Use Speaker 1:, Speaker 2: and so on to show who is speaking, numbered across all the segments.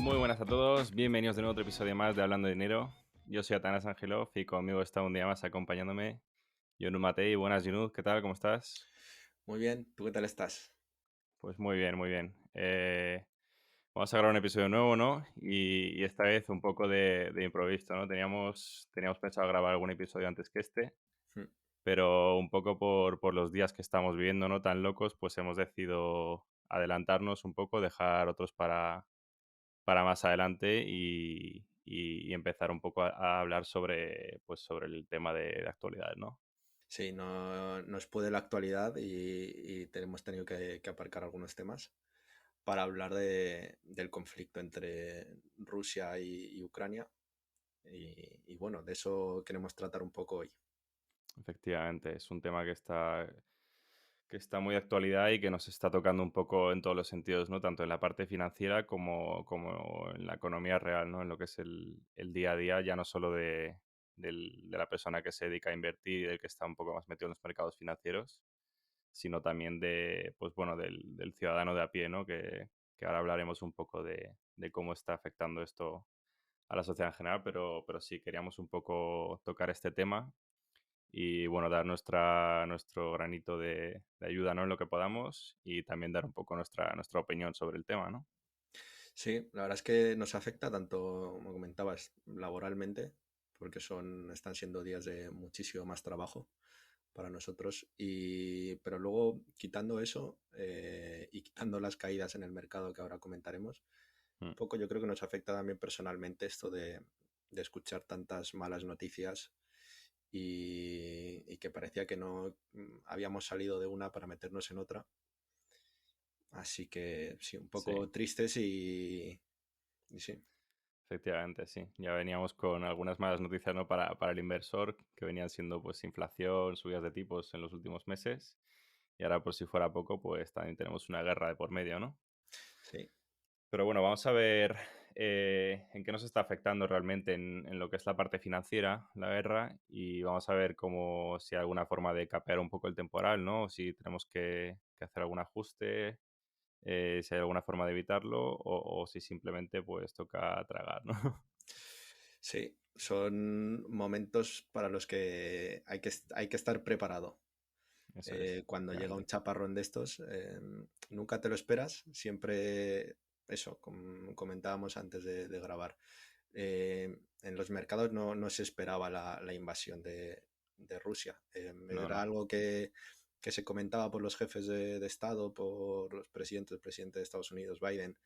Speaker 1: Muy buenas a todos, bienvenidos de nuevo a otro episodio más de Hablando de Dinero. Yo soy Atanas Angelov y conmigo está un día más acompañándome Yonu Matei. Buenas, Yonu, ¿qué tal? ¿Cómo estás?
Speaker 2: Muy bien, ¿tú qué tal estás?
Speaker 1: Pues muy bien, muy bien. Vamos a grabar un episodio nuevo, ¿no? Y esta vez un poco de improviso, ¿no? Teníamos pensado grabar algún episodio antes que este,
Speaker 2: Mm.
Speaker 1: pero un poco por los días que estamos viviendo, ¿no? Tan locos, pues hemos decidido adelantarnos un poco, dejar otros para más adelante y empezar un poco a hablar sobre el tema de actualidad, ¿no?
Speaker 2: Sí, no, nos puede la actualidad y hemos tenido que aparcar algunos temas para hablar del conflicto entre Rusia y Ucrania. Y bueno, de eso queremos tratar un poco hoy.
Speaker 1: Efectivamente, es un tema que está muy de actualidad y que nos está tocando un poco en todos los sentidos, ¿no? Tanto en la parte financiera como en la economía real, ¿no? En lo que es el día a día, ya no solo de la persona que se dedica a invertir y del que está un poco más metido en los mercados financieros, sino también pues bueno, del ciudadano de a pie, ¿no? Que ahora hablaremos un poco de cómo está afectando esto a la sociedad en general, pero sí queríamos un poco tocar este tema y bueno, dar nuestro granito de ayuda, ¿no? En lo que podamos y también dar un poco nuestra opinión sobre el tema, ¿no?
Speaker 2: Sí, la verdad es que nos afecta tanto, como comentabas, laboralmente, porque están siendo días de muchísimo más trabajo para nosotros. Pero luego, quitando eso y quitando las caídas en el mercado que ahora comentaremos,
Speaker 1: Mm,
Speaker 2: un poco yo creo que nos afecta también personalmente esto de escuchar tantas malas noticias y que parecía que no habíamos salido de una para meternos en otra. Así que sí, un
Speaker 1: sí,
Speaker 2: poco tristes y sí.
Speaker 1: efectivamente, sí. Ya veníamos con algunas malas noticias, ¿no? Para el inversor, que venían siendo pues inflación, subidas de tipos en los últimos meses. Y ahora, por si fuera poco, pues también tenemos una guerra de por medio, ¿no?
Speaker 2: Sí,
Speaker 1: Pero bueno, vamos a ver en qué nos está afectando realmente en lo que es la parte financiera, la guerra, y vamos a ver cómo, si hay alguna forma de capear un poco el temporal, ¿no? O si tenemos que hacer algún ajuste, si hay alguna forma de evitarlo, o si simplemente pues toca tragar, ¿no?
Speaker 2: sí, son momentos para los que hay que estar preparado.
Speaker 1: Eso es,
Speaker 2: Cuando llega un
Speaker 1: efectivamente.
Speaker 2: chaparrón de estos, nunca te lo esperas, siempre eso, como comentábamos antes de grabar. En los mercados no se esperaba la invasión de Rusia.
Speaker 1: No,
Speaker 2: Era
Speaker 1: no.
Speaker 2: algo que se comentaba por los jefes de Estado, por los presidentes, el presidente de Estados Unidos, Biden,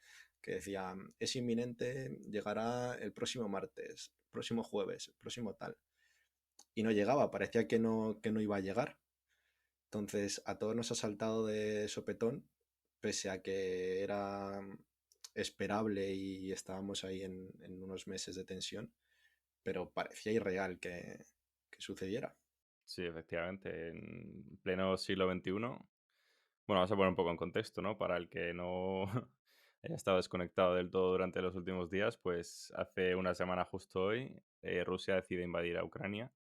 Speaker 2: que decía, es inminente, llegará el próximo martes, próximo jueves, próximo tal. Y no llegaba, parecía que no iba a llegar. Entonces, a todos nos ha saltado de sopetón, pese a que era esperable y estábamos ahí en unos meses de tensión, pero parecía irreal que sucediera.
Speaker 1: Sí, efectivamente. En pleno siglo XXI. Bueno, vamos a poner un poco en contexto, ¿no? Para el que no haya estado desconectado del todo durante los últimos días, pues hace una semana justo hoy, Rusia decide invadir a Ucrania.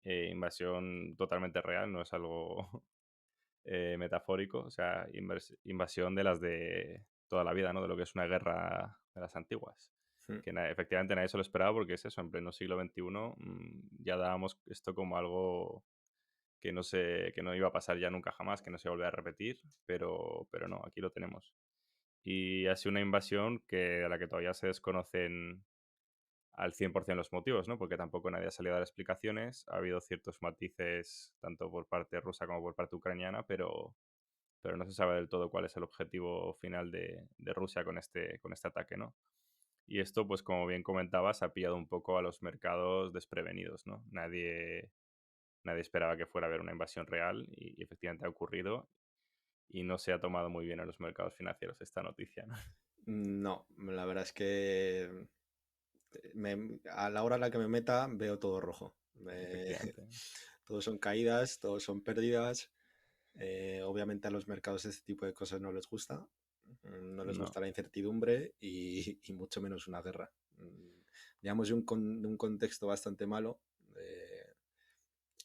Speaker 1: Invasión totalmente real, no es algo metafórico, o sea, invasión de las de toda la vida, ¿no? De lo que es una guerra de las antiguas.
Speaker 2: Mm.
Speaker 1: Que efectivamente nadie se lo esperaba porque es eso, en pleno siglo XXI ya dábamos esto como algo que no iba a pasar ya nunca jamás, que no se iba a volver a repetir, pero no, aquí lo tenemos. Y ha sido una invasión de la que todavía se desconocen al 100% los motivos, ¿no? Porque tampoco nadie ha salido a dar explicaciones. Ha habido ciertos matices, tanto por parte rusa como por parte ucraniana, pero no se sabe del todo cuál es el objetivo final de Rusia con este ataque, ¿no? Y esto, pues como bien comentabas, ha pillado un poco a los mercados desprevenidos, ¿no? Nadie esperaba que fuera a haber una invasión real y efectivamente ha ocurrido y no se ha tomado muy bien en los mercados financieros esta noticia, ¿no?
Speaker 2: No, la verdad es que a la hora a la que me meta veo todo rojo.
Speaker 1: Efectivamente.
Speaker 2: Todos son caídas, todos son pérdidas. Obviamente a los mercados este tipo de cosas no les gusta. No les
Speaker 1: No,
Speaker 2: gusta la incertidumbre y mucho menos una guerra. Digamos de un contexto bastante malo, de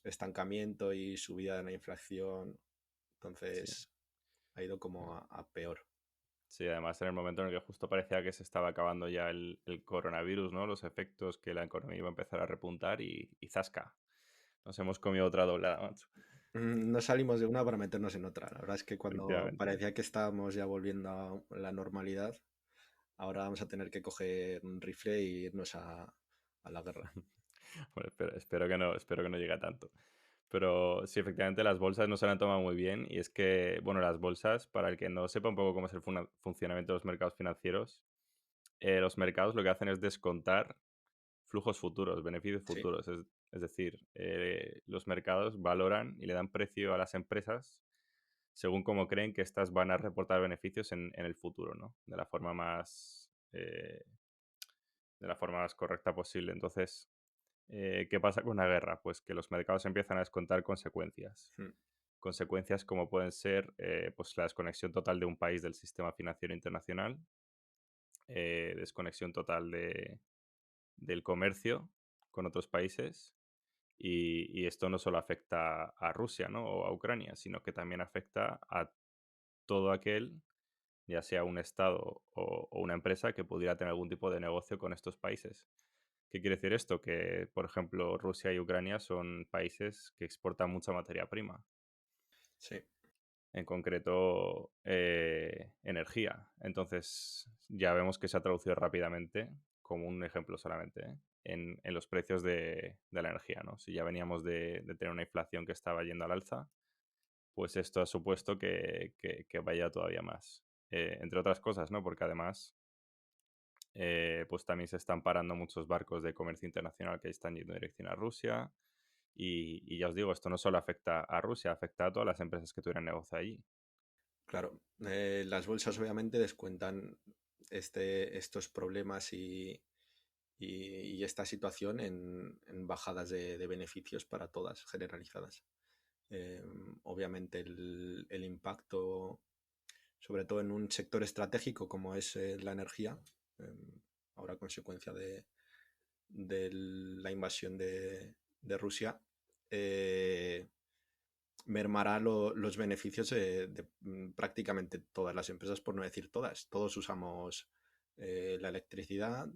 Speaker 2: estancamiento y subida de la inflación.
Speaker 1: sí,
Speaker 2: Entonces ha ido como a peor.
Speaker 1: Sí, además en el momento en el que justo parecía que se estaba acabando ya el coronavirus, ¿no? Los efectos, que la economía iba a empezar a repuntar y ¡zasca! Nos hemos comido otra doblada, macho.
Speaker 2: No salimos de una para meternos en otra. La verdad es que cuando
Speaker 1: Efectivamente.
Speaker 2: parecía que estábamos ya volviendo a la normalidad, ahora vamos a tener que coger un rifle e irnos a la guerra.
Speaker 1: Bueno, espero que no llegue a tanto. Pero sí, efectivamente, las bolsas no se la han tomado muy bien. Y es que, bueno, las bolsas, para el que no sepa un poco cómo es el funcionamiento de los mercados financieros, los mercados lo que hacen es descontar flujos futuros, beneficios
Speaker 2: Sí,
Speaker 1: futuros. Es decir, los mercados valoran y le dan precio a las empresas según cómo creen que éstas van a reportar beneficios en el futuro, ¿no? De la forma más correcta posible. Entonces, ¿qué pasa con una guerra? Pues que los mercados empiezan a descontar consecuencias.
Speaker 2: mm,
Speaker 1: Consecuencias como pueden ser pues la desconexión total de un país del sistema financiero internacional, desconexión total del comercio con otros países. Y esto no solo afecta a Rusia, ¿no? O a Ucrania, sino que también afecta a todo aquel, ya sea un Estado o una empresa, que pudiera tener algún tipo de negocio con estos países. ¿Qué quiere decir esto? Que, por ejemplo, Rusia y Ucrania son países que exportan mucha materia prima,
Speaker 2: sí,
Speaker 1: en concreto energía. Entonces, ya vemos que se ha traducido rápidamente, como un ejemplo solamente, en los precios de la energía, ¿no? Si ya veníamos de tener una inflación que estaba yendo al alza, pues esto ha supuesto que vaya todavía más. Entre otras cosas, ¿no? Porque además, pues también se están parando muchos barcos de comercio internacional que están yendo en dirección a Rusia. Y ya os digo, esto no solo afecta a Rusia, afecta a todas las empresas que tuvieran negocio allí.
Speaker 2: claro. Las bolsas obviamente descuentan estos problemas y esta situación en bajadas de beneficios para todas, generalizadas. Eh, Obviamente el impacto, sobre todo en un sector estratégico como es la energía, eh, ahora a consecuencia de la invasión de Rusia, eh, mermará los beneficios de prácticamente todas las empresas, por no decir todas. Todos usamos la electricidad,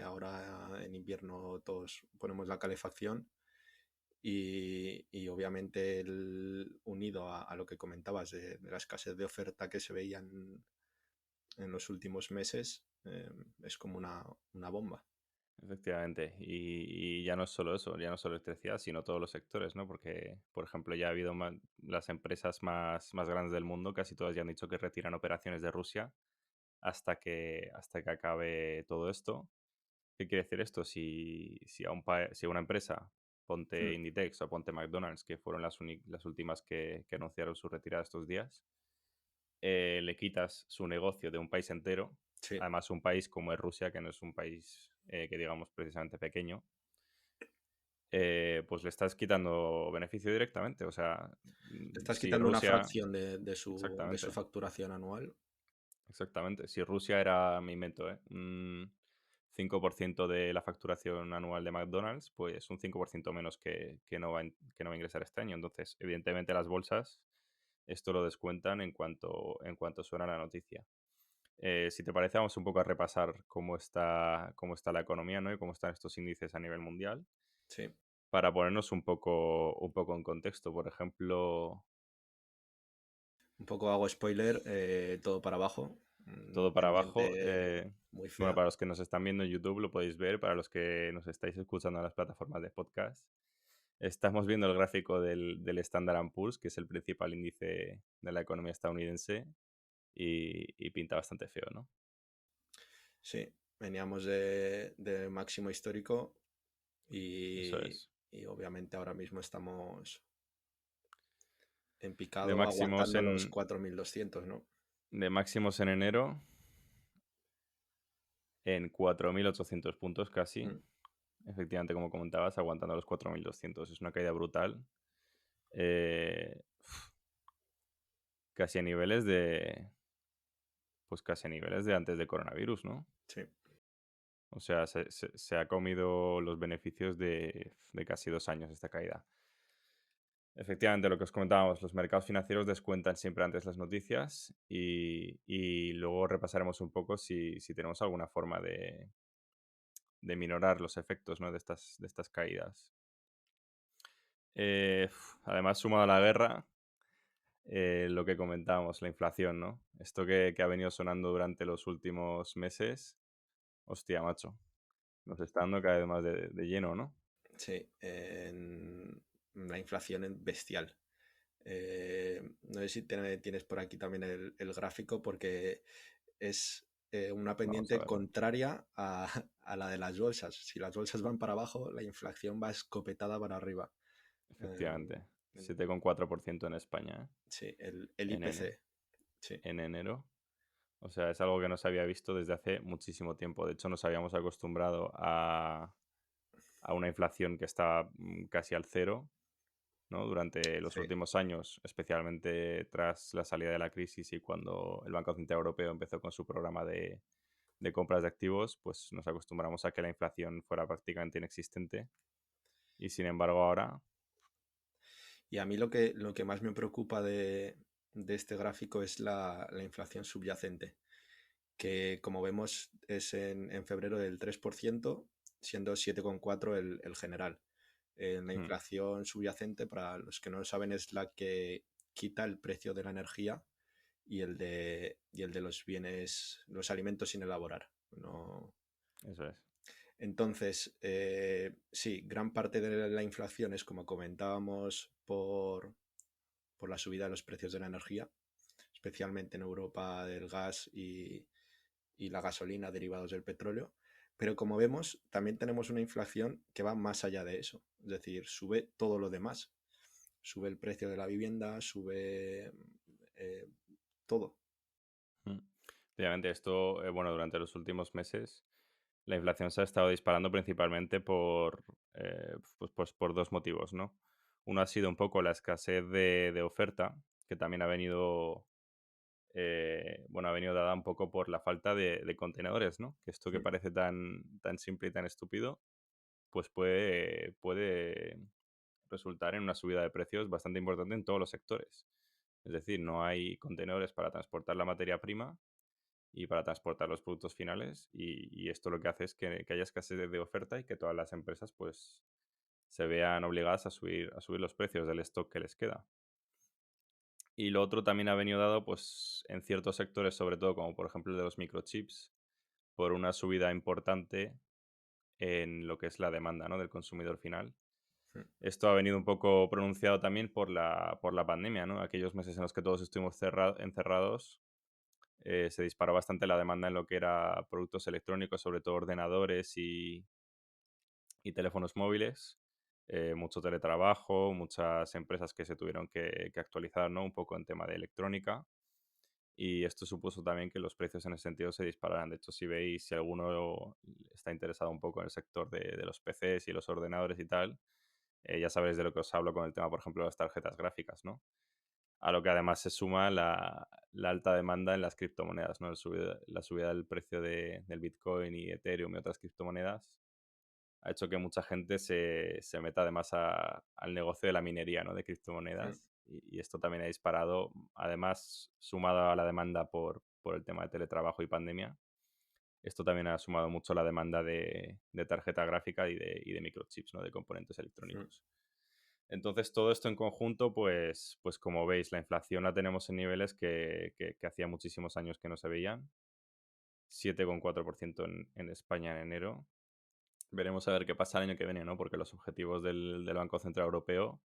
Speaker 2: ahora en invierno todos ponemos la calefacción y obviamente unido a lo que comentabas de la escasez de oferta que se veía en los últimos meses, es como una bomba.
Speaker 1: Efectivamente, y ya no es solo eso, ya no solo electricidad, sino todos los sectores, ¿no? Porque, por ejemplo, ya ha habido las empresas más grandes del mundo, casi todas ya han dicho que retiran operaciones de Rusia hasta que acabe todo esto. ¿Qué quiere decir esto? Si a una empresa, ponte
Speaker 2: Hmm,
Speaker 1: Inditex o ponte McDonald's, que fueron las últimas que anunciaron su retirada estos días, le quitas su negocio de un país entero,
Speaker 2: sí,
Speaker 1: además un país como es Rusia, que no es un país que digamos precisamente pequeño, pues le estás quitando beneficio directamente. O sea,
Speaker 2: te estás
Speaker 1: si
Speaker 2: quitando una
Speaker 1: Rusia,
Speaker 2: fracción de su
Speaker 1: exactamente,
Speaker 2: facturación anual.
Speaker 1: exactamente, si Rusia era, me invento, un 5% de la facturación anual de McDonald's, pues un 5% menos que no va a ingresar este año. Entonces, evidentemente las bolsas esto lo descuentan en cuanto suena la noticia. Si te parece, vamos un poco a repasar cómo está la economía, ¿no? Y cómo están estos índices a nivel mundial,
Speaker 2: Sí,
Speaker 1: para ponernos un poco en contexto. Por ejemplo,
Speaker 2: un poco hago spoiler, todo para abajo,
Speaker 1: todo para abajo.
Speaker 2: tendiente muy
Speaker 1: Bueno,
Speaker 2: fea.
Speaker 1: para los que nos están viendo en YouTube lo podéis ver, para los que nos estáis escuchando en las plataformas de podcast, estamos viendo el gráfico del Standard Poor's, que es el principal índice de la economía estadounidense, y pinta bastante feo, ¿no?
Speaker 2: Sí, veníamos de máximo histórico
Speaker 1: Eso
Speaker 2: y,
Speaker 1: es.
Speaker 2: y obviamente ahora mismo estamos en
Speaker 1: De
Speaker 2: picado
Speaker 1: máximos
Speaker 2: aguantando los
Speaker 1: en,
Speaker 2: 4.200, ¿no?
Speaker 1: de máximos en enero en 4.800 puntos casi.
Speaker 2: Mm.
Speaker 1: Efectivamente, como comentabas, aguantando los 4.200. Es una caída brutal. eh, casi a niveles pues casi a niveles de antes de coronavirus, ¿no?
Speaker 2: Sí,
Speaker 1: O sea, se ha comido los beneficios de casi 2 años esta caída. Efectivamente, lo que os comentábamos, los mercados financieros descuentan siempre antes las noticias y luego repasaremos un poco si tenemos alguna forma de minorar los efectos, ¿no? de estas caídas. Además, sumado a la guerra, lo que comentábamos, la inflación, ¿no? Esto que ha venido sonando durante los últimos meses, hostia, macho, nos está dando cada vez más de lleno, ¿no?
Speaker 2: Sí, la inflación es bestial. No sé si tienes por aquí también el gráfico porque es una
Speaker 1: Vamos a
Speaker 2: pendiente
Speaker 1: verlo.
Speaker 2: contraria a la de las bolsas. Si las bolsas van para abajo, la inflación va escopetada para arriba. Eh,
Speaker 1: Efectivamente,
Speaker 2: en-
Speaker 1: 7,4% en España, ¿eh?
Speaker 2: sí, el
Speaker 1: En,
Speaker 2: IPC. Sí,
Speaker 1: en enero. O sea, es algo que no se había visto desde hace muchísimo tiempo. De hecho, nos habíamos acostumbrado a una inflación que está casi al cero, ¿no? Durante los
Speaker 2: sí.
Speaker 1: últimos años, especialmente tras la salida de la crisis y cuando el Banco Central Europeo empezó con su programa de compras de activos, pues nos acostumbramos a que la inflación fuera prácticamente inexistente. Y sin embargo, ahora,
Speaker 2: Y a mí lo que más me preocupa de este gráfico es la inflación subyacente, que como vemos es en febrero del 3%, siendo 7,4% el general. La
Speaker 1: hmm,
Speaker 2: inflación subyacente, para los que no lo saben, es la que quita el precio de la energía y el de los bienes, los alimentos sin elaborar. No.
Speaker 1: eso es.
Speaker 2: Entonces, sí, gran parte de la inflación es, como comentábamos, por la subida de los precios de la energía, especialmente en Europa del gas y la gasolina derivados del petróleo. Pero como vemos, también tenemos una inflación que va más allá de eso. Es decir, sube todo lo demás. Sube el precio de la vivienda, sube eh, todo.
Speaker 1: Mm. Obviamente esto, bueno, durante los últimos meses la inflación se ha estado disparando principalmente por dos motivos, ¿no? Uno ha sido un poco la escasez de oferta, que también ha venido dada un poco por la falta de contenedores, ¿no? Que esto que
Speaker 2: Mm,
Speaker 1: parece tan simple y tan estúpido, pues puede resultar en una subida de precios bastante importante en todos los sectores. Es decir, no hay contenedores para transportar la materia prima y para transportar los productos finales y esto lo que hace es que haya escasez de oferta y que todas las empresas pues se vean obligadas a subir los precios del stock que les queda. Y lo otro también ha venido dado pues en ciertos sectores, sobre todo como por ejemplo el de los microchips, por una subida importante en lo que es la demanda, ¿no? del consumidor final.
Speaker 2: mm,
Speaker 1: Esto ha venido un poco pronunciado también por la pandemia, ¿no? Aquellos meses en los que todos estuvimos encerrados, se disparó bastante la demanda en lo que era productos electrónicos, sobre todo ordenadores y teléfonos móviles. Mucho teletrabajo, muchas empresas que se tuvieron que actualizar, ¿no? Un poco en tema de electrónica. Y esto supuso también que los precios en ese sentido se dispararan. De hecho, si alguno está interesado un poco en el sector de los PCs y los ordenadores y tal, ya sabréis de lo que os hablo con el tema, por ejemplo, de las tarjetas gráficas, ¿no? A lo que además se suma la alta demanda en las criptomonedas, ¿no? La subida del precio del Bitcoin y Ethereum y otras criptomonedas ha hecho que mucha gente se meta además al negocio de la minería, ¿no? De
Speaker 2: mm,
Speaker 1: criptomonedas. Y esto también ha disparado, además, sumado a la demanda por el tema de teletrabajo y pandemia, esto también ha sumado mucho la demanda de tarjeta gráfica y de microchips, ¿no? De componentes
Speaker 2: mm.
Speaker 1: electrónicos. Entonces, todo esto en conjunto, pues como veis, la inflación la tenemos en niveles que hacía muchísimos años que no se veían. 7,4% en España en enero. Veremos a ver qué pasa el año que viene, ¿no? Porque los objetivos del Banco Central Europeo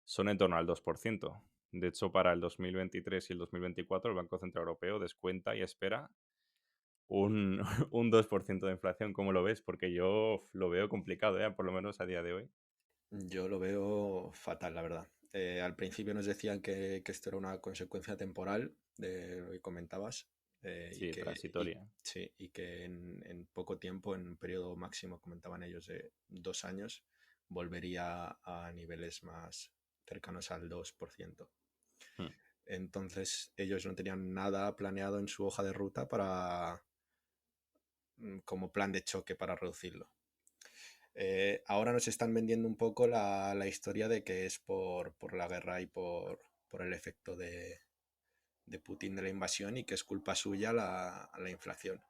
Speaker 1: son en torno al 2%. De hecho, para el 2023 y el 2024, el Banco Central Europeo descuenta y espera un, un 2% de inflación. ¿Cómo lo ves? Porque yo lo veo complicado, por lo menos a día de hoy.
Speaker 2: Yo lo veo fatal, la verdad. Al principio nos decían que esto era una consecuencia temporal de lo que comentabas, y
Speaker 1: Sí,
Speaker 2: que
Speaker 1: transitoria.
Speaker 2: sí, y que en poco tiempo, en un periodo máximo, comentaban ellos, de 2 años, volvería a niveles más cercanos al 2%.
Speaker 1: Hmm.
Speaker 2: Entonces ellos no tenían nada planeado en su hoja de ruta como plan de choque para reducirlo. Ahora nos están vendiendo un poco la historia de que es por la guerra y por el efecto de Putin de la invasión y que es culpa suya la inflación.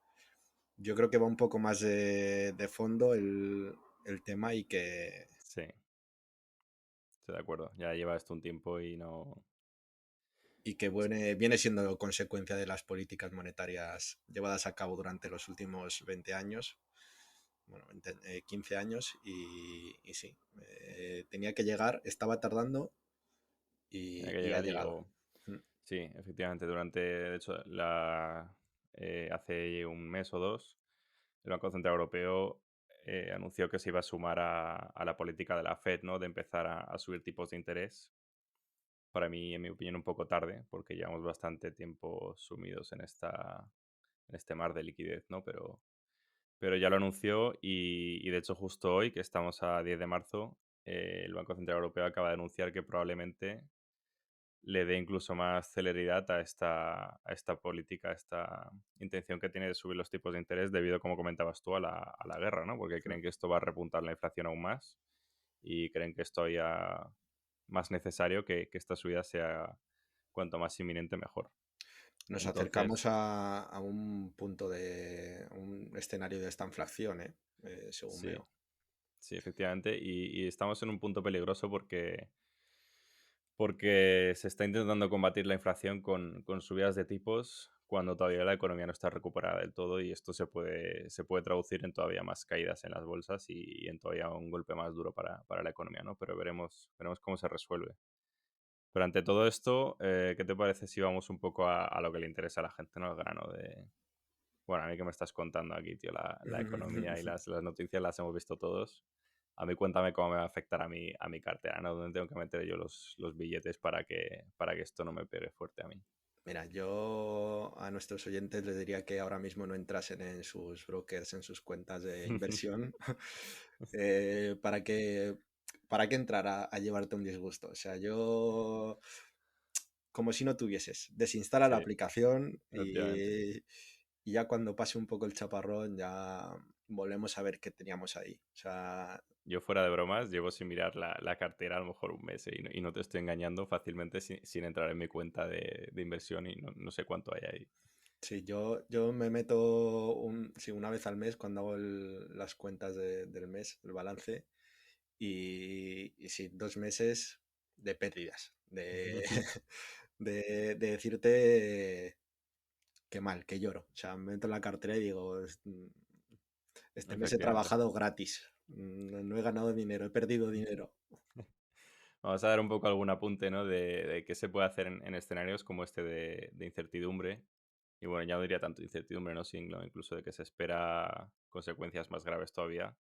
Speaker 2: Yo creo que va un poco más de fondo el tema
Speaker 1: Sí, estoy de acuerdo. Ya lleva esto un tiempo y no...
Speaker 2: y que viene siendo consecuencia de las políticas monetarias llevadas a cabo durante los últimos 20 años, bueno, 15 años, y sí, tenía que llegar, estaba tardando
Speaker 1: Tiene que
Speaker 2: y ha
Speaker 1: llegar y
Speaker 2: llegado.
Speaker 1: llegó. Sí, efectivamente, de hecho, hace un mes o dos, el Banco Central Europeo anunció que se iba a sumar a la política de la Fed, ¿no? De empezar a subir tipos de interés. Para mí, en mi opinión, un poco tarde, porque llevamos bastante tiempo sumidos en este mar de liquidez, ¿no? Pero ya lo anunció y de hecho justo hoy, que estamos a 10 de marzo, el Banco Central Europeo acaba de anunciar que probablemente le dé incluso más celeridad a esta política, a esta intención que tiene de subir los tipos de interés debido, como comentabas tú, a la guerra, ¿no? Porque creen que esto va a repuntar la inflación aún más y creen que esto ya más necesario que esta subida sea cuanto más inminente mejor.
Speaker 2: Nos acercamos
Speaker 1: Entonces,
Speaker 2: a un punto de un escenario de esta inflación, según
Speaker 1: sí,
Speaker 2: veo.
Speaker 1: sí, efectivamente. Y estamos en un punto peligroso porque se está intentando combatir la inflación con subidas de tipos cuando todavía la economía no está recuperada del todo y esto se puede traducir en todavía más caídas en las bolsas y en todavía un golpe más duro para la economía, ¿no? Pero veremos cómo se resuelve. Pero ante todo esto, ¿qué te parece si vamos un poco a lo que le interesa a la gente, ¿no? El grano de... Bueno, a mí que me estás contando aquí, tío, la economía y las noticias las hemos visto todos. A mí cuéntame cómo me va a afectar a mi cartera, ¿no? ¿Dónde tengo que meter yo los billetes para que esto no me pegue fuerte a mí?
Speaker 2: Mira, yo a nuestros oyentes les diría que ahora mismo no entrasen en sus brokers, en sus cuentas de inversión, para para que entrar a llevarte un disgusto. O sea, yo, como si no tuvieses, desinstala la
Speaker 1: Sí,
Speaker 2: aplicación
Speaker 1: efectivamente.
Speaker 2: y ya cuando pase un poco el chaparrón, ya volvemos a ver qué teníamos ahí. O sea,
Speaker 1: Yo fuera de bromas, llevo sin mirar la cartera a lo mejor un mes y no te estoy engañando fácilmente sin entrar en mi cuenta de inversión y no sé cuánto hay ahí.
Speaker 2: sí, yo me meto sí, una vez al mes cuando hago las cuentas del mes, el balance, y sí, 2 meses de pérdidas, de decirte que mal, que lloro. O sea, me meto en la cartera y digo, este mes he
Speaker 1: Efectivamente.
Speaker 2: trabajado gratis, no he ganado dinero, he perdido dinero.
Speaker 1: Vamos a dar un poco algún apunte, ¿no? De qué se puede hacer en escenarios como este de incertidumbre. Y bueno, ya no diría tanto incertidumbre, ¿no? Sino incluso de que se espera consecuencias más graves todavía.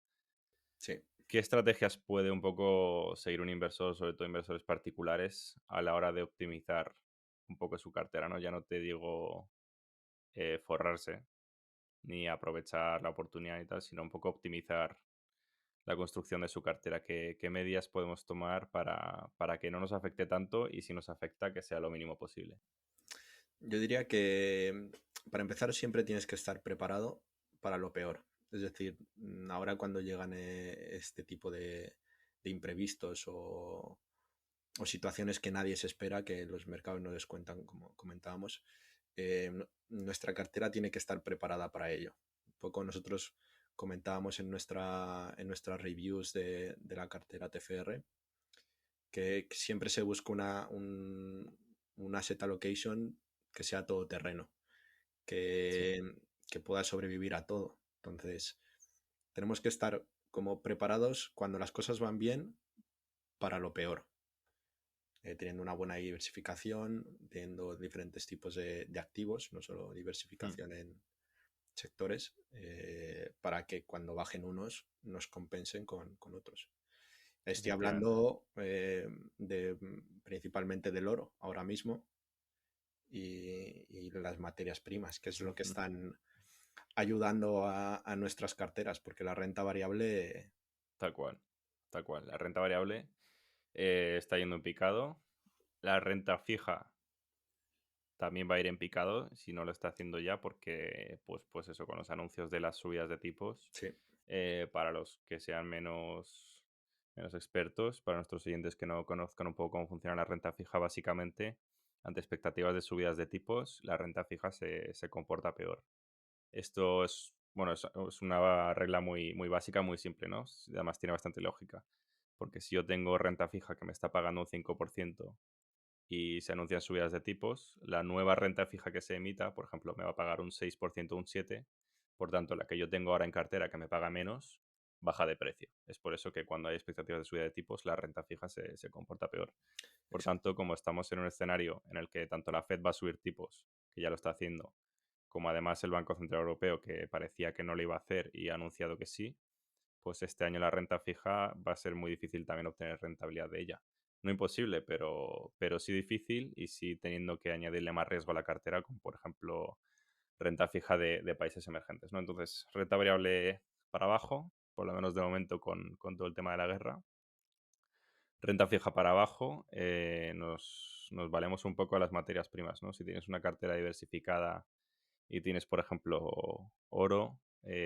Speaker 2: Sí,
Speaker 1: ¿Qué estrategias puede un poco seguir un inversor, sobre todo inversores particulares, a la hora de optimizar un poco su cartera, ¿no? Ya no te digo forrarse ni aprovechar la oportunidad y tal, sino un poco optimizar la construcción de su cartera. ¿Qué medidas podemos tomar para que no nos afecte tanto y si nos afecta que sea lo mínimo posible?
Speaker 2: yo diría que para empezar siempre tienes que estar preparado para lo peor. Es decir, ahora cuando llegan este tipo de imprevistos o situaciones que nadie se espera, que los mercados no descuentan, como comentábamos, nuestra cartera tiene que estar preparada para ello. Un poco nosotros comentábamos en nuestras reviews de la cartera TFR que siempre se busca un asset allocation que sea todoterreno,
Speaker 1: Sí,
Speaker 2: que, que pueda sobrevivir a todo. Entonces, tenemos que estar como preparados cuando las cosas van bien para lo peor, teniendo una buena diversificación, teniendo diferentes tipos de activos, no solo
Speaker 1: mm,
Speaker 2: diversificación en sectores, para que cuando bajen unos nos compensen con otros. Estoy
Speaker 1: efectivamente.
Speaker 2: hablando principalmente del oro ahora mismo y las materias primas, que es lo que están ayudando a nuestras carteras, porque la renta variable,
Speaker 1: Tal cual, tal cual. La renta variable está yendo en picado. La renta fija también va a ir en picado, si no lo está haciendo ya, porque, pues eso, con los anuncios de las subidas de tipos,
Speaker 2: sí,
Speaker 1: Para los que sean menos expertos, para nuestros oyentes que no conozcan un poco cómo funciona la renta fija, básicamente, ante expectativas de subidas de tipos, la renta fija se comporta peor. Esto es, bueno, es una regla muy básica, muy simple, ¿no? Además tiene bastante lógica. Porque si yo tengo renta fija que me está pagando un 5% y se anuncian subidas de tipos, la nueva renta fija que se emita, por ejemplo, me va a pagar un 6% o un 7%. Por tanto, la que yo tengo ahora en cartera que me paga menos, baja de precio. Es por eso que cuando hay expectativas de subida de tipos, la renta fija se comporta peor. Por
Speaker 2: Exacto.
Speaker 1: tanto, como estamos en un escenario en el que tanto la Fed va a subir tipos, que ya lo está haciendo, como además el Banco Central Europeo, que parecía que no lo iba a hacer y ha anunciado que sí, pues este año la renta fija va a ser muy difícil también obtener rentabilidad de ella. No imposible, pero sí difícil y sí teniendo que añadirle más riesgo a la cartera, como por ejemplo renta fija de países emergentes, ¿no? Entonces, renta variable para abajo, por lo menos de momento con todo el tema de la guerra. Renta fija para abajo, nos valemos un poco a las materias primas, ¿no? Si tienes una cartera diversificada y tienes, por ejemplo, oro,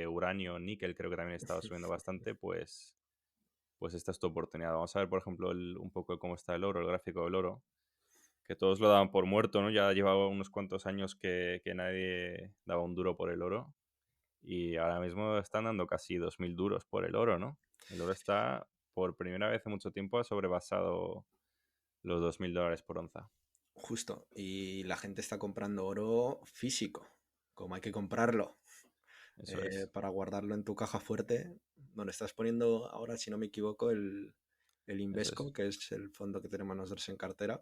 Speaker 1: uranio, níquel, creo que también estaba subiendo bastante, pues esta es tu oportunidad. Vamos a ver, por ejemplo, un poco cómo está el oro, el gráfico del oro, que todos lo daban por muerto, ¿no? Ya llevaba unos cuantos años que nadie daba un duro por el oro y ahora mismo están dando casi 2.000 duros por el oro, ¿no? El oro está, por primera vez en mucho tiempo, ha sobrepasado los $2.000 por onza.
Speaker 2: Justo. Y la gente está comprando oro físico, como hay que comprarlo,
Speaker 1: Eso es,
Speaker 2: para guardarlo en tu caja fuerte, donde estás poniendo ahora, si no me equivoco, el
Speaker 1: eso es.
Speaker 2: Invesco, que es el fondo que tenemos nosotros en cartera.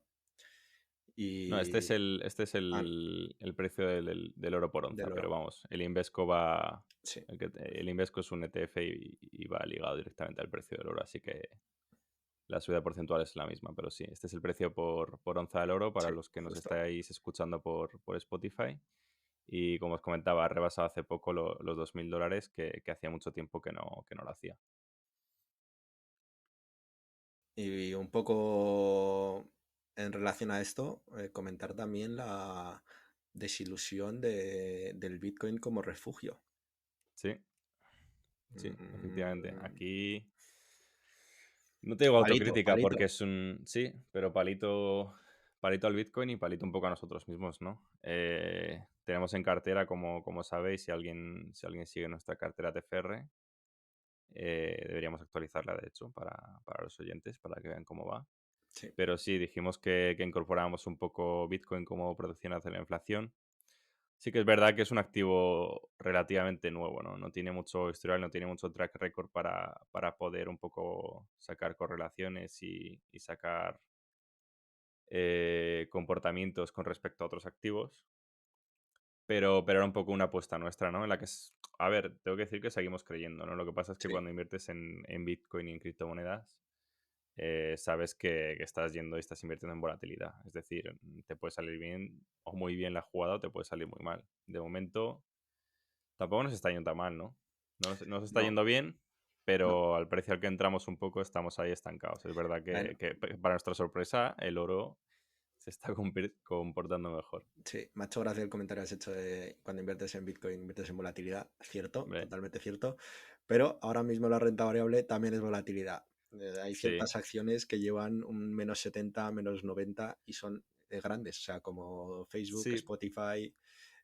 Speaker 1: No, este es
Speaker 2: Y... Ah,
Speaker 1: el precio del oro por onza,
Speaker 2: del
Speaker 1: pero
Speaker 2: oro.
Speaker 1: vamos, el Invesco va.
Speaker 2: Sí,
Speaker 1: El Invesco es un ETF y va ligado directamente al precio del oro, así que la subida porcentual es la misma, pero sí, este es el precio por onza del oro para
Speaker 2: sí,
Speaker 1: los que nos
Speaker 2: justo.
Speaker 1: estáis escuchando por Spotify. Y como os comentaba, ha rebasado hace poco los $2.000 que hacía mucho tiempo que no lo hacía.
Speaker 2: Y un poco en relación a esto, comentar también la desilusión del Bitcoin como refugio.
Speaker 1: Sí, sí, efectivamente.
Speaker 2: Mm,
Speaker 1: Aquí no te digo
Speaker 2: palito,
Speaker 1: autocrítica
Speaker 2: palito.
Speaker 1: porque es un. Sí, pero palito al Bitcoin y palito un poco a nosotros mismos, ¿no? Tenemos en cartera, como sabéis, si alguien sigue nuestra cartera TFR, deberíamos actualizarla, de hecho, para los oyentes, para que vean cómo va.
Speaker 2: Sí,
Speaker 1: Pero sí, dijimos que incorporábamos un poco Bitcoin como protección hacia la inflación. Sí que es verdad que es un activo relativamente nuevo, ¿no? No tiene mucho historial, no tiene mucho track record para poder un poco sacar correlaciones y sacar comportamientos con respecto a otros activos. Pero era un poco una apuesta nuestra, ¿no? En la que, a ver, tengo que decir que seguimos creyendo, ¿no? Lo que pasa es que
Speaker 2: sí,
Speaker 1: cuando inviertes en Bitcoin y en criptomonedas, sabes que estás yendo y estás invirtiendo en volatilidad. Es decir, te puede salir bien o muy bien la jugada o te puede salir muy mal. De momento, tampoco nos está yendo tan mal, ¿no? No nos está
Speaker 2: no,
Speaker 1: yendo bien,
Speaker 2: no.
Speaker 1: pero al precio al que entramos un poco estamos ahí estancados. Es verdad
Speaker 2: Bueno,
Speaker 1: que para nuestra sorpresa el oro se está comportando mejor.
Speaker 2: sí, me ha hecho gracia el comentario que has hecho de cuando inviertes en Bitcoin, inviertes en volatilidad. Cierto,
Speaker 1: Hombre,
Speaker 2: totalmente cierto. Pero ahora mismo la renta variable también es volatilidad. Hay
Speaker 1: sí.
Speaker 2: ciertas acciones que llevan un -70, -90 y son grandes, o sea, como Facebook,
Speaker 1: Sí,
Speaker 2: Spotify.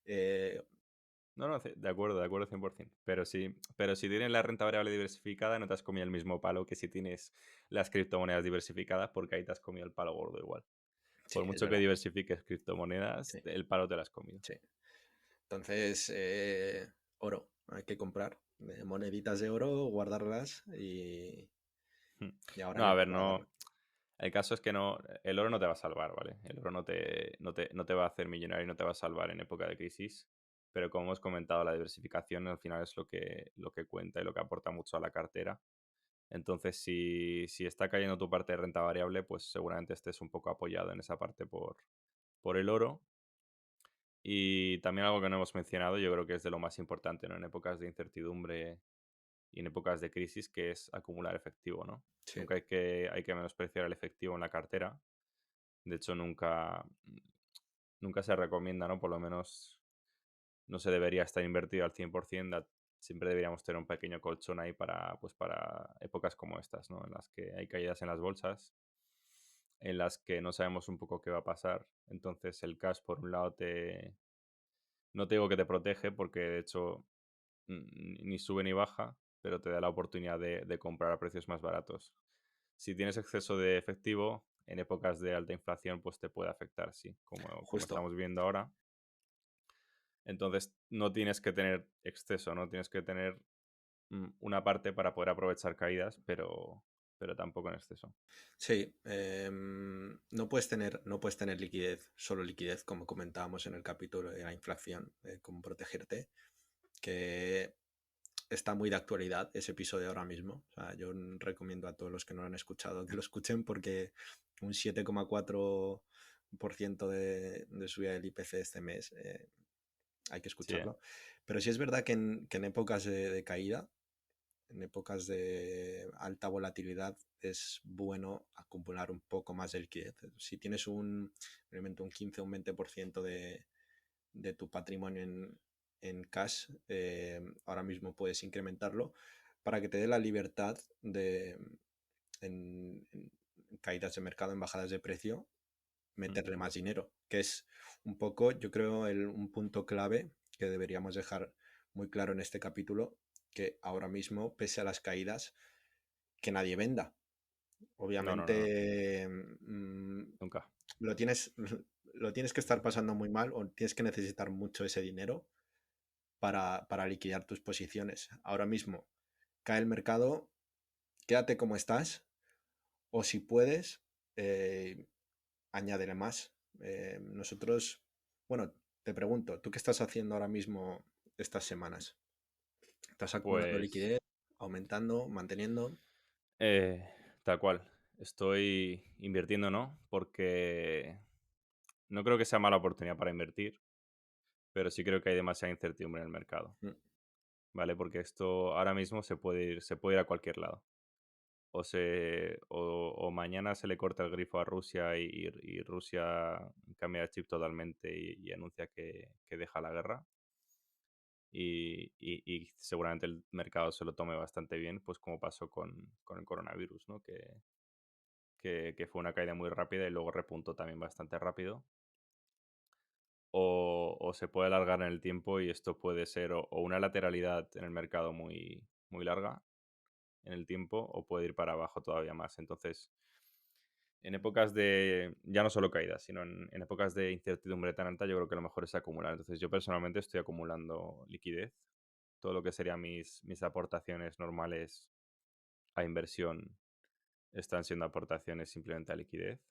Speaker 2: eh,
Speaker 1: no, no, de acuerdo 100%. Pero si tienes la renta variable diversificada, no te has comido el mismo palo que si tienes las criptomonedas diversificadas, porque ahí te has comido el palo gordo igual.
Speaker 2: sí,
Speaker 1: Por
Speaker 2: es
Speaker 1: mucho que
Speaker 2: verdad.
Speaker 1: diversifiques criptomonedas,
Speaker 2: Sí,
Speaker 1: el palo te lo has comido.
Speaker 2: sí. Entonces, oro, hay que comprar moneditas de oro, guardarlas
Speaker 1: Hmm.
Speaker 2: y ahora
Speaker 1: No,
Speaker 2: que
Speaker 1: a ver,
Speaker 2: toca darle.
Speaker 1: no. El caso es que no, el oro no te va a salvar, ¿vale? El oro no te va a hacer millonario y no te va a salvar en época de crisis. Pero como hemos comentado, la diversificación al final es lo que cuenta y lo que aporta mucho a la cartera. Entonces, si está cayendo tu parte de renta variable, pues seguramente estés un poco apoyado en esa parte por el oro. Y también algo que no hemos mencionado, yo creo que es de lo más importante, ¿no? En épocas de incertidumbre y en épocas de crisis, que es acumular efectivo, ¿no?
Speaker 2: Sí,
Speaker 1: Nunca hay que menospreciar el efectivo en la cartera. De hecho, nunca se recomienda, ¿no? Por lo menos no se debería estar invertido al 100%, siempre deberíamos tener un pequeño colchón ahí para, pues para épocas como estas, ¿no? En las que hay caídas en las bolsas, en las que no sabemos un poco qué va a pasar. Entonces el cash, por un lado, no te digo que te protege, porque de hecho ni sube ni baja, pero te da la oportunidad de comprar a precios más baratos. Si tienes exceso de efectivo, en épocas de alta inflación, pues te puede afectar, sí, como
Speaker 2: Justo.
Speaker 1: estamos viendo ahora. Entonces, no tienes que tener exceso, no tienes que tener una parte para poder aprovechar caídas, pero tampoco en exceso.
Speaker 2: Sí, no puedes tener liquidez, solo liquidez, como comentábamos en el capítulo de la inflación, cómo protegerte, que está muy de actualidad ese episodio ahora mismo. O sea, yo recomiendo a todos los que no lo han escuchado que lo escuchen porque un 7,4% de subida del IPC este mes, hay que
Speaker 1: Sí, ¿eh?
Speaker 2: escucharlo. Pero sí es verdad que en épocas de caída, en épocas de alta volatilidad, es bueno acumular un poco más de liquidez. Si tienes realmente un 15 o un 20% de tu patrimonio en cash, ahora mismo puedes incrementarlo para que te dé la libertad de, en caídas de mercado, en bajadas de precio,
Speaker 1: Mm.
Speaker 2: meterle más dinero, que es un poco, yo creo, un punto clave que deberíamos dejar muy claro en este capítulo, que ahora mismo, pese a las caídas, que nadie venda.
Speaker 1: No, no, no, no,
Speaker 2: Obviamente,
Speaker 1: nunca.
Speaker 2: lo tienes, lo tienes que estar pasando muy mal o tienes que necesitar mucho ese dinero para liquidar tus posiciones. Ahora mismo cae el mercado, quédate como estás o si puedes, eh, añádele más. Nosotros, bueno, te pregunto, ¿tú qué estás haciendo ahora mismo estas semanas? ¿Estás acumulando
Speaker 1: Pues
Speaker 2: liquidez, aumentando, manteniendo?
Speaker 1: eh, tal cual. Estoy invirtiendo, ¿no? Porque no creo que sea mala oportunidad para invertir, pero sí creo que hay demasiada incertidumbre en el mercado,
Speaker 2: Mm,
Speaker 1: ¿vale? Porque esto ahora mismo se puede ir a cualquier lado. O mañana se le corta el grifo a Rusia y Rusia cambia de chip totalmente y anuncia que deja la guerra. Y seguramente el mercado se lo tome bastante bien, pues como pasó con el coronavirus, ¿no? Que fue una caída muy rápida y luego repuntó también bastante rápido. O se puede alargar en el tiempo y esto puede ser o una lateralidad en el mercado muy, muy larga en el tiempo, o puede ir para abajo todavía más. Entonces, en épocas de, ya no solo caídas, sino en épocas de incertidumbre tan alta, yo creo que lo mejor es acumular. Entonces, yo personalmente estoy acumulando liquidez. Todo lo que serían mis aportaciones normales a inversión están siendo aportaciones simplemente a liquidez.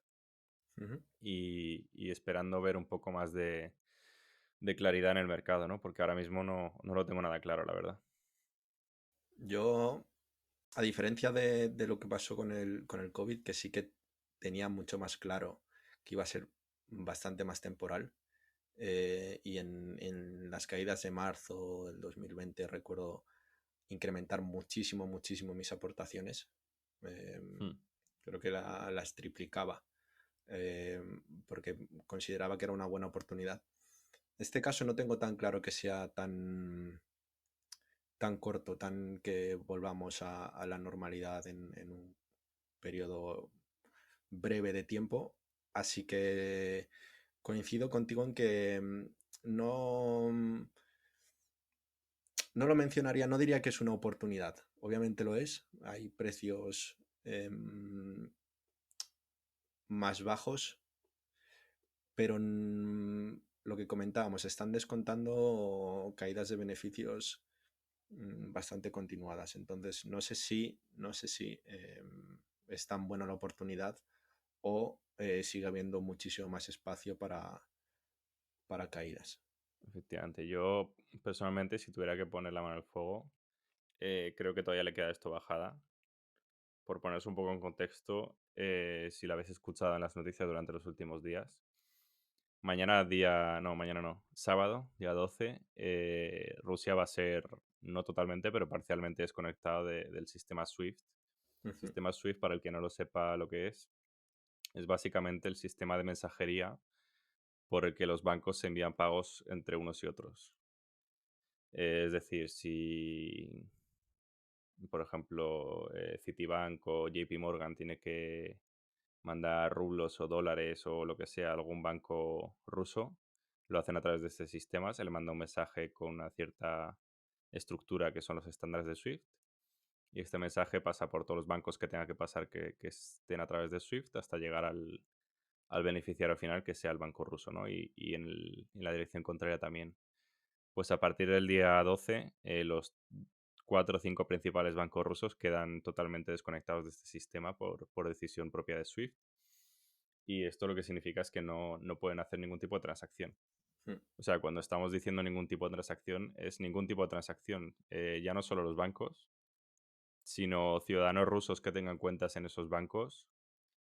Speaker 2: ujú.
Speaker 1: Y esperando ver un poco más de claridad en el mercado, ¿no? Porque ahora mismo no lo tengo nada claro, la verdad.
Speaker 2: Yo, a diferencia de lo que pasó con el COVID, que sí que tenía mucho más claro que iba a ser bastante más temporal, y en las caídas de marzo del 2020 recuerdo incrementar muchísimo, muchísimo mis aportaciones. Eh,
Speaker 1: Hmm.
Speaker 2: Creo que las triplicaba, eh, porque consideraba que era una buena oportunidad. En este caso no tengo tan claro que sea tan corto, tan que volvamos a la normalidad en un periodo breve de tiempo. Así que coincido contigo en que no lo mencionaría, no diría que es una oportunidad. Obviamente lo es. Hay precios más bajos, pero lo que comentábamos, están descontando caídas de beneficios bastante continuadas. Entonces, no sé si es tan buena la oportunidad o sigue habiendo muchísimo más espacio para caídas.
Speaker 1: Efectivamente. Yo, personalmente, si tuviera que poner la mano al fuego, creo que todavía le queda esto bajada. Por poneros un poco en contexto, si la habéis escuchado en las noticias durante los últimos días, mañana no, sábado, día 12, Rusia va a ser, no totalmente, pero parcialmente desconectado del sistema SWIFT.
Speaker 2: Ujú,
Speaker 1: Sistema SWIFT, para el que no lo sepa lo que es básicamente el sistema de mensajería por el que los bancos se envían pagos entre unos y otros. Es decir, si, por ejemplo, Citibank o JP Morgan tiene que mandar rublos o dólares o lo que sea a algún banco ruso, lo hacen a través de este sistema, se le manda un mensaje con una cierta estructura que son los estándares de SWIFT y este mensaje pasa por todos los bancos que tenga que pasar que estén a través de SWIFT hasta llegar al beneficiario final que sea el banco ruso, ¿no? Y en la dirección contraria también. Pues a partir del día 12, los 4 o 5 principales bancos rusos quedan totalmente desconectados de este sistema por decisión propia de SWIFT. Y esto lo que significa es que no pueden hacer ningún tipo de transacción.
Speaker 2: Mm.
Speaker 1: O sea, cuando estamos diciendo ningún tipo de transacción, es ningún tipo de transacción. Ya no solo los bancos, sino ciudadanos rusos que tengan cuentas en esos bancos.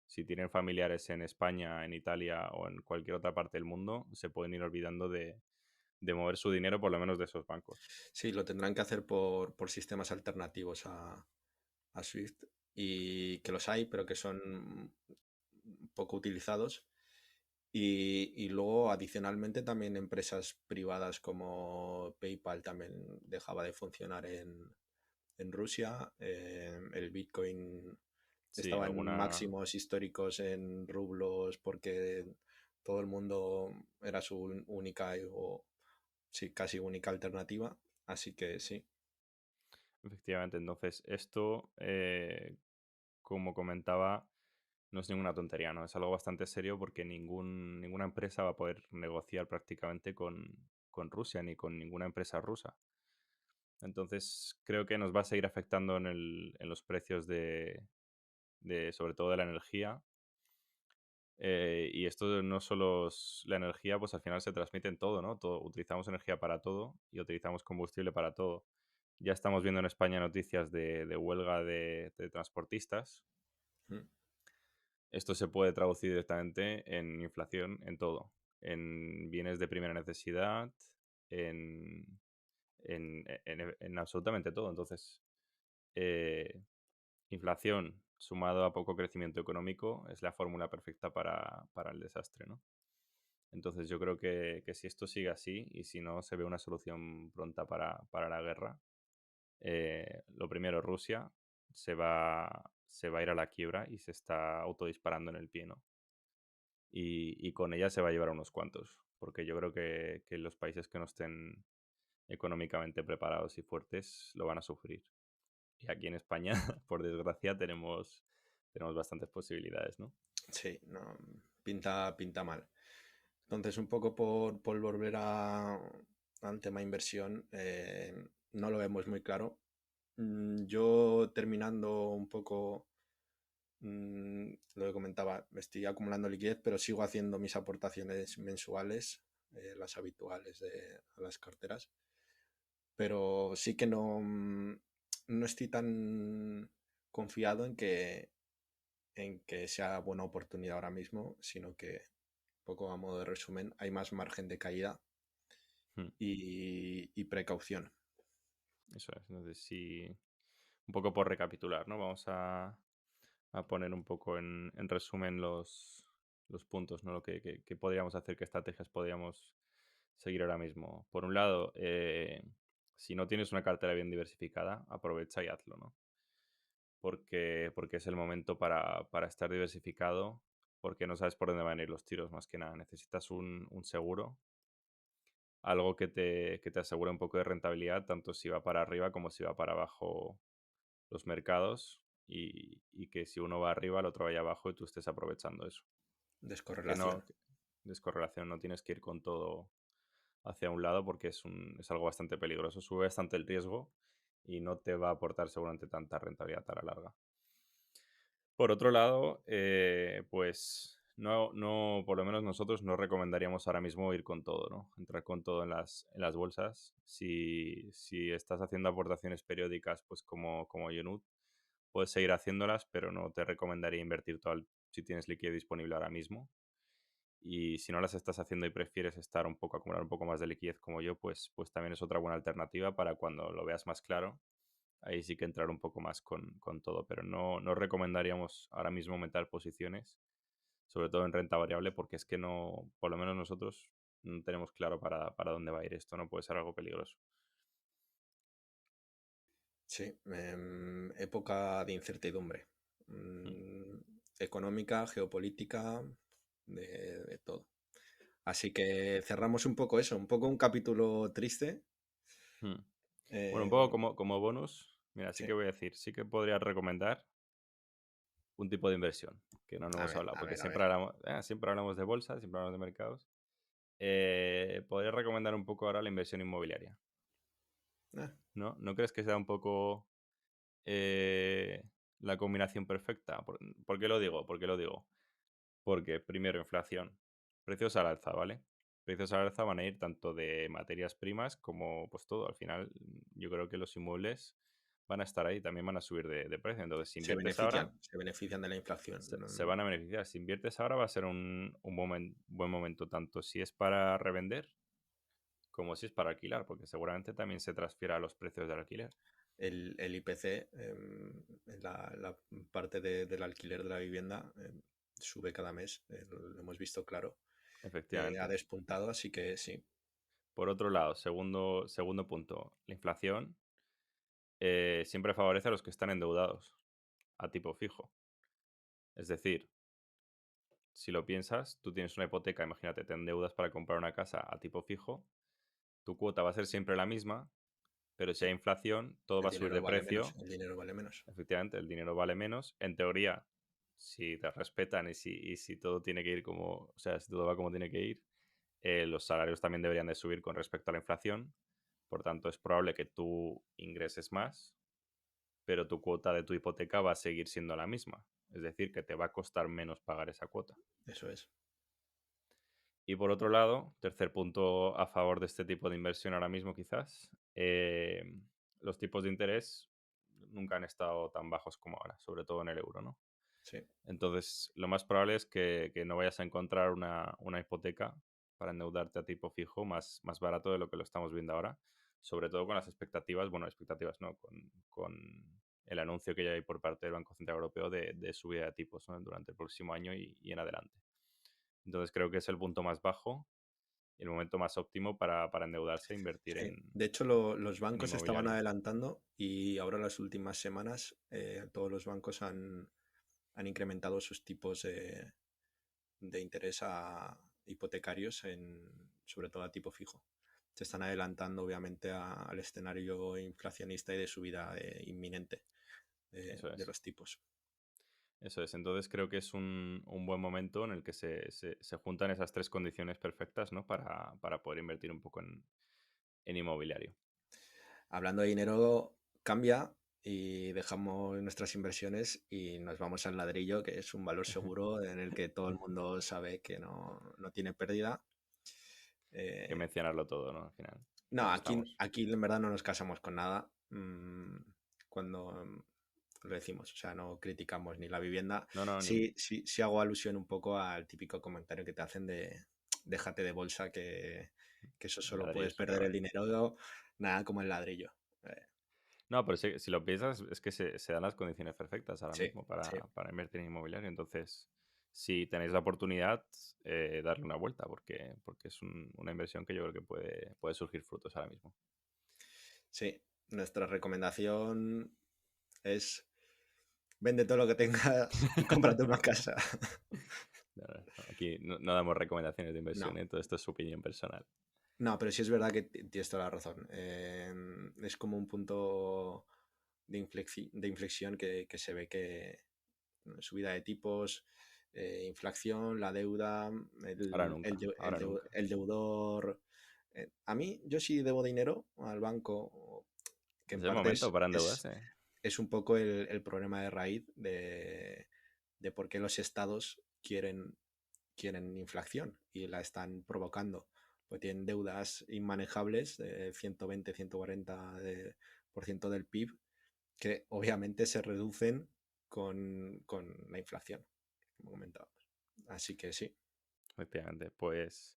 Speaker 1: Si tienen familiares en España, en Italia o en cualquier otra parte del mundo, se pueden ir olvidando de mover su dinero por lo menos de esos bancos.
Speaker 2: Sí, lo tendrán que hacer por sistemas alternativos a Swift y que los hay, pero que son poco utilizados. Y luego, adicionalmente, también empresas privadas como PayPal también dejaba de funcionar en Rusia. El Bitcoin
Speaker 1: Sí,
Speaker 2: estaba en
Speaker 1: alguna.
Speaker 2: máximos históricos en rublos porque todo el mundo era su única o sí, casi única alternativa. Así que sí.
Speaker 1: Efectivamente, entonces esto, como comentaba, no es ninguna tontería, ¿no? Es algo bastante serio porque ninguna empresa va a poder negociar prácticamente con Rusia ni con ninguna empresa rusa. Entonces, creo que nos va a seguir afectando en los precios sobre todo de la energía. Y esto no solo es la energía, pues al final se transmite en todo, ¿no? Utilizamos energía para todo y utilizamos combustible para todo. Ya estamos viendo en España noticias de huelga de transportistas.
Speaker 2: Mm.
Speaker 1: Esto se puede traducir directamente en inflación en todo, en bienes de primera necesidad, en, en absolutamente todo. Entonces, eh, inflación sumado a poco crecimiento económico es la fórmula perfecta para el desastre, ¿no? Entonces yo creo que si esto sigue así y si no se ve una solución pronta para la guerra, lo primero, Rusia se va a ir a la quiebra y se está autodisparando en el pie, ¿no? Y con ella se va a llevar a unos cuantos, porque yo creo que los países que no estén económicamente preparados y fuertes lo van a sufrir. Y aquí en España, por desgracia, tenemos bastantes posibilidades, ¿no?
Speaker 2: Sí, no, pinta mal. Entonces, un poco por volver al tema inversión, no lo vemos muy claro. Yo terminando un poco lo que comentaba, estoy acumulando liquidez, pero sigo haciendo mis aportaciones mensuales, las habituales a las carteras. Pero sí que no estoy tan confiado en que sea buena oportunidad ahora mismo, sino que, poco a modo de resumen, hay más margen de caída
Speaker 1: Hmm,
Speaker 2: y precaución.
Speaker 1: eso es. Entonces, sí, un poco por recapitular, ¿no? Vamos a poner un poco en resumen los puntos, ¿no? Lo que podríamos hacer, qué estrategias podríamos seguir ahora mismo. Por un lado, si no tienes una cartera bien diversificada, aprovecha y hazlo, ¿no? Porque es el momento para estar diversificado, porque no sabes por dónde van a ir los tiros más que nada. Necesitas un seguro, algo que te asegure un poco de rentabilidad, tanto si va para arriba como si va para abajo los mercados, y que si uno va arriba, el otro vaya abajo y tú estés aprovechando eso. Que
Speaker 2: Descorrelación.
Speaker 1: no, descorrelación, no tienes que ir con todo hacia un lado porque es algo bastante peligroso, sube bastante el riesgo y no te va a aportar seguramente tanta rentabilidad a la larga. Por otro lado, pues no, por lo menos nosotros no recomendaríamos ahora mismo ir con todo, ¿no? Entrar con todo en las bolsas. Si estás haciendo aportaciones periódicas, pues como Yonud, puedes seguir haciéndolas, pero no te recomendaría invertir si tienes liquidez disponible ahora mismo. Y si no las estás haciendo y prefieres acumular un poco más de liquidez como yo, pues también es otra buena alternativa para cuando lo veas más claro. Ahí sí que entrar un poco más con todo, pero no recomendaríamos ahora mismo aumentar posiciones, sobre todo en renta variable, porque es que no, por lo menos nosotros no tenemos claro para dónde va a ir esto, no puede ser algo peligroso.
Speaker 2: Sí, época de incertidumbre.
Speaker 1: Mm,
Speaker 2: mm, Económica, geopolítica, de todo. Así que cerramos un poco eso, un poco un capítulo triste.
Speaker 1: mm. Bueno, un poco
Speaker 2: eh,
Speaker 1: como bonus, mira, sí
Speaker 2: sí,
Speaker 1: que voy a decir, sí que podría recomendar un tipo de inversión, que no
Speaker 2: a
Speaker 1: hemos
Speaker 2: ver,
Speaker 1: hablado,
Speaker 2: a
Speaker 1: porque
Speaker 2: ver, a ver.
Speaker 1: siempre hablamos de bolsa, siempre hablamos de mercados. Podría recomendar un poco ahora la inversión inmobiliaria,
Speaker 2: Ah,
Speaker 1: ¿no? ¿No crees que sea un poco eh, la combinación perfecta? ¿Por qué lo digo? ¿Por qué lo digo? Porque, primero, inflación. Precios al alza, ¿vale? Precios al alza van a ir tanto de materias primas como pues todo. Al final, yo creo que los inmuebles van a estar ahí, también van a subir de precio. Entonces, si inviertes ahora,
Speaker 2: se benefician de la inflación.
Speaker 1: se van a beneficiar. Si inviertes ahora, va a ser un buen momento, tanto si es para revender como si es para alquilar, porque seguramente también se transfiera a los precios del alquiler.
Speaker 2: El IPC, la parte del alquiler de la vivienda, sube cada mes, lo hemos visto claro. Ha
Speaker 1: Efectivamente.
Speaker 2: despuntado, así que sí,
Speaker 1: Por otro lado, segundo punto, la inflación siempre favorece a los que están endeudados a tipo fijo. Es decir, si lo piensas, tú tienes una hipoteca, imagínate, te endeudas para comprar una casa a tipo fijo, tu cuota va a ser siempre la misma, pero si
Speaker 2: sí,
Speaker 1: hay inflación, todo va
Speaker 2: el
Speaker 1: a subir
Speaker 2: dinero
Speaker 1: de
Speaker 2: vale menos,
Speaker 1: precio.
Speaker 2: el dinero vale menos.
Speaker 1: Efectivamente, el dinero vale menos. En teoría, si te respetan y si todo tiene que ir como, o sea, si todo va como tiene que ir, los salarios también deberían de subir con respecto a la inflación. Por tanto, es probable que tú ingreses más, pero tu cuota de tu hipoteca va a seguir siendo la misma. Es decir, que te va a costar menos pagar esa cuota.
Speaker 2: Eso es.
Speaker 1: Y por otro lado, tercer punto a favor de este tipo de inversión ahora mismo quizás, los tipos de interés nunca han estado tan bajos como ahora, sobre todo en el euro, ¿no?
Speaker 2: Sí,
Speaker 1: Entonces, lo más probable es que no vayas a encontrar una hipoteca para endeudarte a tipo fijo más barato de lo que lo estamos viendo ahora, sobre todo con las expectativas, bueno, expectativas no, con el anuncio que ya hay por parte del Banco Central Europeo de subida de tipos, ¿no? Durante el próximo año y en adelante. Entonces creo que es el punto más bajo y el momento más óptimo para endeudarse e invertir
Speaker 2: sí.
Speaker 1: en,
Speaker 2: De hecho, los
Speaker 1: en
Speaker 2: bancos estaban
Speaker 1: inmobiliario.
Speaker 2: adelantando y ahora las últimas semanas todos los bancos han incrementado sus tipos de interés a hipotecarios, sobre todo a tipo fijo. Se están adelantando, obviamente, al escenario inflacionista y de subida inminente
Speaker 1: Eso
Speaker 2: de
Speaker 1: es.
Speaker 2: los tipos.
Speaker 1: Eso es. Entonces creo que es un buen momento en el que se juntan esas tres condiciones perfectas, ¿no? Para poder invertir un poco en inmobiliario.
Speaker 2: Hablando de dinero, cambia y dejamos nuestras inversiones y nos vamos al ladrillo, que es un valor seguro en el que todo el mundo sabe que no tiene pérdida.
Speaker 1: Hay que
Speaker 2: Eh,
Speaker 1: mencionarlo todo, ¿no? Al final.
Speaker 2: no,
Speaker 1: Para eso
Speaker 2: aquí,
Speaker 1: estamos.
Speaker 2: aquí en verdad no nos casamos con nada cuando lo decimos, o sea, no criticamos ni la vivienda.
Speaker 1: No, no, ni.
Speaker 2: Sí, sí, sí hago alusión un poco al típico comentario que te hacen de déjate de bolsa, que eso
Speaker 1: El
Speaker 2: solo
Speaker 1: ladrillo
Speaker 2: puedes
Speaker 1: es una
Speaker 2: perder el
Speaker 1: mierda.
Speaker 2: dinero, nada como el ladrillo. Eh,
Speaker 1: No, pero si lo piensas, es que se dan las condiciones perfectas ahora
Speaker 2: sí,
Speaker 1: mismo
Speaker 2: sí.
Speaker 1: para invertir en inmobiliario. Entonces, si tenéis la oportunidad, darle una vuelta, porque es una inversión que yo creo que puede surgir frutos ahora mismo.
Speaker 2: Sí, nuestra recomendación es vende todo lo que tengas y cómprate una casa.
Speaker 1: No, no, no, aquí no damos recomendaciones de inversión,
Speaker 2: No,
Speaker 1: ¿eh? Todo esto es su opinión personal.
Speaker 2: no, pero sí es verdad que tienes toda la razón. Es como un punto de inflexión que se ve que subida de tipos, inflación, la deuda,
Speaker 1: Ahora nunca, ahora nunca.
Speaker 2: el deudor. A mí, yo sí debo dinero al banco, que
Speaker 1: Es
Speaker 2: en
Speaker 1: el
Speaker 2: parte
Speaker 1: momento para endeudarse.
Speaker 2: es un poco el problema de raíz de por qué los estados quieren inflación y la están provocando. Pues tienen deudas inmanejables de 120, 140 por ciento del PIB que obviamente se reducen con la inflación, como comentábamos. Así que sí,
Speaker 1: Efectivamente. Pues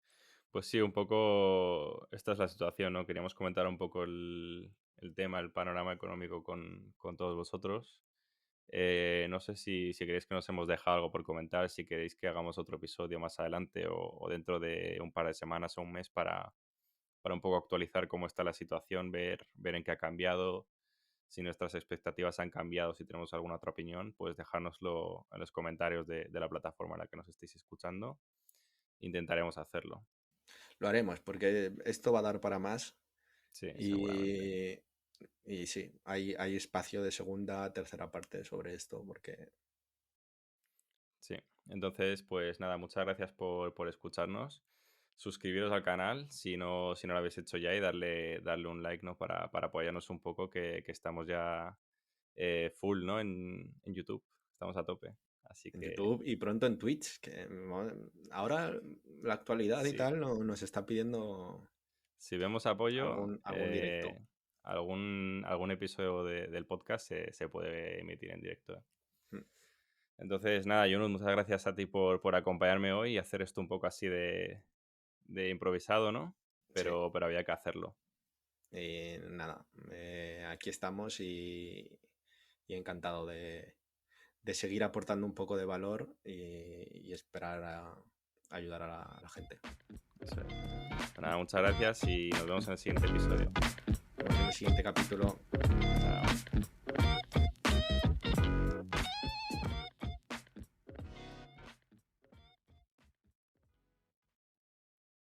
Speaker 1: sí, un poco esta es la situación, ¿no? Queríamos comentar un poco el tema, el panorama económico con todos vosotros. No sé si queréis que nos hemos dejado algo por comentar, si queréis que hagamos otro episodio más adelante o dentro de un par de semanas o un mes para un poco actualizar cómo está la situación, ver en qué ha cambiado. Si nuestras expectativas han cambiado, si tenemos alguna otra opinión, pues dejárnoslo en los comentarios de la plataforma en la que nos estéis escuchando. Intentaremos hacerlo.
Speaker 2: Lo haremos porque esto va a dar para más
Speaker 1: Sí, seguramente.
Speaker 2: y, y sí, hay espacio de segunda, tercera parte sobre esto porque
Speaker 1: Sí. Entonces, pues nada, muchas gracias por escucharnos. Suscribiros al canal si no lo habéis hecho ya y darle un like, ¿no? Para apoyarnos un poco, que estamos ya full, ¿no? En YouTube. Estamos a tope. Así
Speaker 2: en
Speaker 1: que
Speaker 2: YouTube y pronto en Twitch, que ahora la actualidad y
Speaker 1: sí.
Speaker 2: tal nos está pidiendo
Speaker 1: Si vemos apoyo,
Speaker 2: algún directo.
Speaker 1: algún episodio del podcast se puede emitir en directo.
Speaker 2: Mm.
Speaker 1: Entonces, nada, Yunus, muchas gracias a ti por acompañarme hoy y hacer esto un poco así de improvisado, ¿no?
Speaker 2: Sí,
Speaker 1: Pero había que hacerlo.
Speaker 2: y nada, aquí estamos y encantado de seguir aportando un poco de valor y esperar a ayudar a la gente.
Speaker 1: Eso es. Pues nada, muchas gracias y nos vemos en el siguiente episodio.
Speaker 2: Nos vemos en el siguiente capítulo.